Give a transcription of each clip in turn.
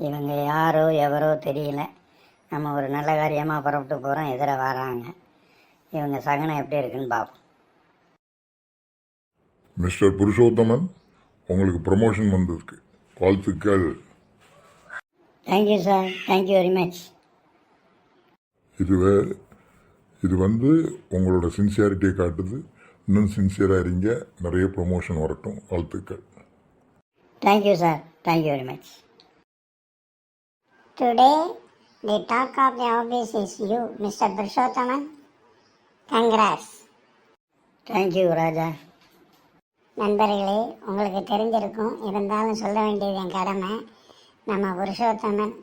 இவங்க யாரோ எவரோ தெரியல. நம்ம ஒரு நல்ல காரியமாக புறப்பட்டு போகிறோம், எதிர வராங்க. இவங்க சகனம் எப்படி இருக்குன்னு பார்ப்போம். மிஸ்டர் புருஷோத்தமன், உங்களுக்கு ப்ரமோஷன் வந்திருக்கு, வாழ்த்துக்கள். Thank you sir, thank you very much. இது உங்களோட சின்சியாரிட்டியை காட்டுது. இன்னும் சின்சியராக இருங்க, நிறைய ப்ரொமோஷன் வரட்டும், வாழ்த்துக்கள். Thank you sir, thank you very much. Today, the talk of the office is you, Mr. Purushothaman. Congrats. Thank you Raja. நண்பர்களே, உங்களுக்கு தெரிஞ்சிருக்கும், இருந்தாலும் சொல்ல வேண்டியது என் கடமை. நம்ம புருஷோத்தமன்,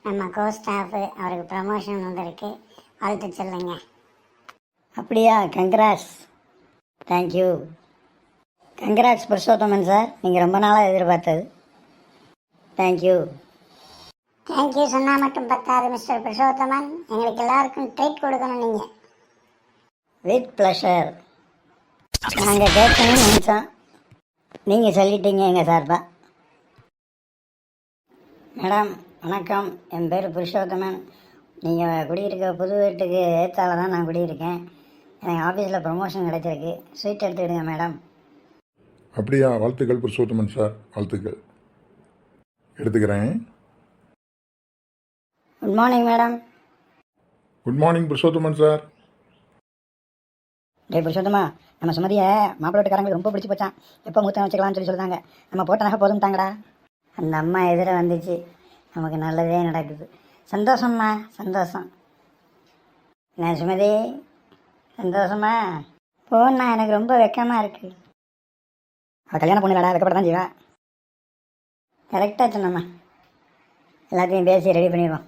நம்ம கோஸ்டாஃபு, அவருக்கு ப்ரமோஷன் வந்திருக்கு, வாழ்த்து சொல்லுங்க. அப்படியா? Congrats. Thank you. Congrats Purushothaman sir, நீங்கள் ரொம்ப நாளாக எதிர்பார்த்தது. தேங்க்யூ. தேங்க்யூ சொன்னால் மட்டும் பத்தாது மிஸ்டர் புருஷோத்தமன், எங்களுக்கு எல்லாருக்கும் ட்ரீட் கொடுக்கணும் நீங்கள். With pleasure. நாங்கள் கேட்கணும்னு நினச்சோம், நீங்கள் சொல்லிட்டீங்க எங்கள் சார்பா. மேடம் வணக்கம், என் பேர் புருஷோத்தமன். நீங்கள் குடியிருக்க புது வீட்டுக்கு ஏற்றால தான் நான் குடியிருக்கேன். எனக்கு ஆஃபீஸில் ப்ரொமோஷன் கிடைச்சிருக்கு, ஸ்வீட் எடுத்துக்கிடுங்க மேடம். அப்படியா? வாழ்த்துக்கள் புருஷோத்தமன் சார், வாழ்த்துக்கள். எடுத்துக்கிறேன். Good morning madam. Good morning Purushothaman sir. டே புருஷோத்தமா, நம்ம சுமதியை மாப்பிள்ளை வீட்டுக்காரங்களுக்கு ரொம்ப பிடிச்சி போச்சான். எப்போ மூத்தம் வச்சுக்கலாம்னு சொல்லி சொல்லுதாங்க. நம்ம போட்ட நகை போதும் தாங்கடா. அந்த அம்மா எதிர வந்துச்சு, நமக்கு நல்லதே நடக்குது. சந்தோஷம்மா, சந்தோஷம். என்ன சுமதி, சந்தோஷமா? போண்ணா, எனக்கு ரொம்ப வெக்கமாக இருக்குது. அவள் கல்யாணம் பொண்ணுடா, வெக்கப்பட தான் செய்வா. கரெக்டாக சொன்னம்மா, எல்லாத்தையும் பேசி ரெடி பண்ணிடுவோம்.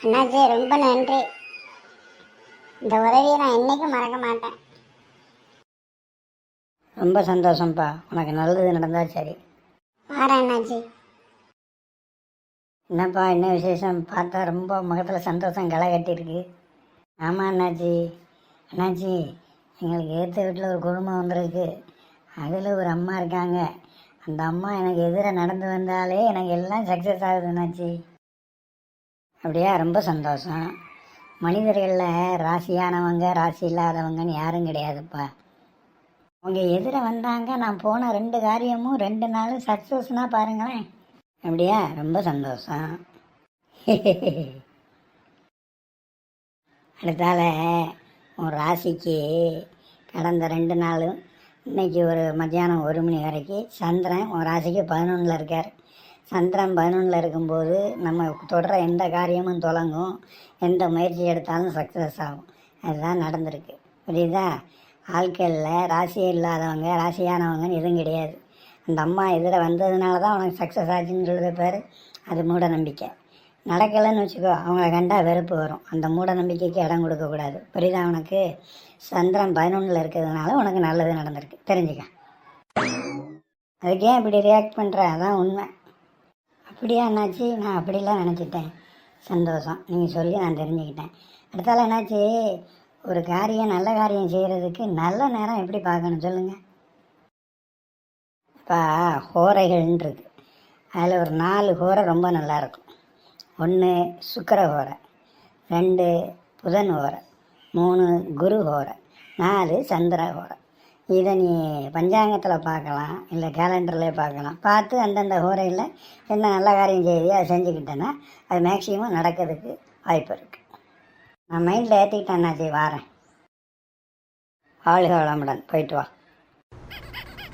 அண்ணாச்சி ரொம்ப நன்றி, இந்த உதவியை நான் என்றைக்கும் மறக்க மாட்டேன். ரொம்ப சந்தோஷம்ப்பா, உனக்கு நல்லது நடந்தால் சரி. வாரேன் அண்ணாச்சி. என்னப்பா என்ன விசேஷம்? பார்த்தா ரொம்ப முகத்தில் சந்தோஷம் களை கட்டியிருக்கு. ஆமாம் அண்ணாச்சி. அண்ணாச்சி, எங்களுக்கு ஏற்ற வீட்டில் ஒரு குடும்பம் வந்திருக்கு. அதில் ஒரு அம்மா இருக்காங்க. அந்த அம்மா எனக்கு எதிர நடந்து வந்தாலே எனக்கு எல்லாம் சக்ஸஸ் ஆகுது அண்ணாச்சி. அப்படியா? ரொம்ப சந்தோஷம். மனிதர்களில் ராசியானவங்க ராசி இல்லாதவங்கன்னு யாரும் கிடையாதுப்பா. அவங்க எதிர வந்தாங்க, நான் போன 2 காரியமும் 2 நாளும் சக்ஸஸ்னால் பாருங்களேன். அப்படியா? ரொம்ப சந்தோஷம். அடுத்தால உன் ராசிக்கு கடந்த 2 நாளும் இன்றைக்கி ஒரு மத்தியானம் 1 மணி வரைக்கும் சந்திரன் உன் ராசிக்கு 11ல் இருக்கார். சந்திரன் 11ல் இருக்கும்போது நம்ம தொடர எந்த காரியமும் தொடங்கும், எந்த முயற்சி எடுத்தாலும் சக்ஸஸ் ஆகும். அதுதான் நடந்திருக்கு, புரியுதா? ஆட்களில் ராசி இல்லாதவங்க ராசியானவங்கன்னு எதுவும் கிடையாது. அந்த அம்மா எதிர வந்ததுனால தான் உனக்கு சக்ஸஸ் ஆச்சுன்னு சொல்லுறது பேர் அது மூட நம்பிக்கை. நடக்கலைன்னு வச்சுக்கோ, அவங்கள கண்டால் வெறுப்பு வரும். அந்த மூட நம்பிக்கைக்கு இடம் கொடுக்கக்கூடாது, புரியுதா உனக்கு? சந்திரன் 11ல் இருக்கிறதுனால உனக்கு நல்லது நடந்திருக்கு, தெரிஞ்சுக்க. அதுக்கே இப்படி ரியாக்ட் பண்ணுற? அதான் உண்மை. அப்படியா என்னாச்சு? நான் அப்படிலாம் நினச்சிட்டேன். சந்தோஷம், நீங்கள் சொல்லி நான் தெரிஞ்சுக்கிட்டேன். அடுத்தால என்னாச்சு, ஒரு காரியம் நல்ல காரியம் செய்கிறதுக்கு நல்ல நேரம் எப்படி பார்க்கணும் சொல்லுங்கள். இப்போ ஹோரைகள்னு இருக்குது, அதில் ஒரு 4 ஹோரை ரொம்ப நல்லாயிருக்கும். 1 சுக்கிர ஹோரை, 2 புதன் ஹோரை, 3 குரு ஹோரை, 4 சந்திர ஹோரை. இதை நீ பஞ்சாங்கத்தில் பார்க்கலாம், இல்லை கேலண்டரில் பார்க்கலாம். பார்த்து அந்தந்த ஹோரையில் என்ன நல்ல காரியம் செய்யுது அதை செஞ்சுக்கிட்டேன்னா அது மேக்சிமம் நடக்கிறதுக்கு வாய்ப்பு இருக்குது. நான் மைண்டில் ஏற்றிக்கிட்டேன்னாச்சு, வாரேன். வாழ்க வளமுடன், போயிட்டு வா.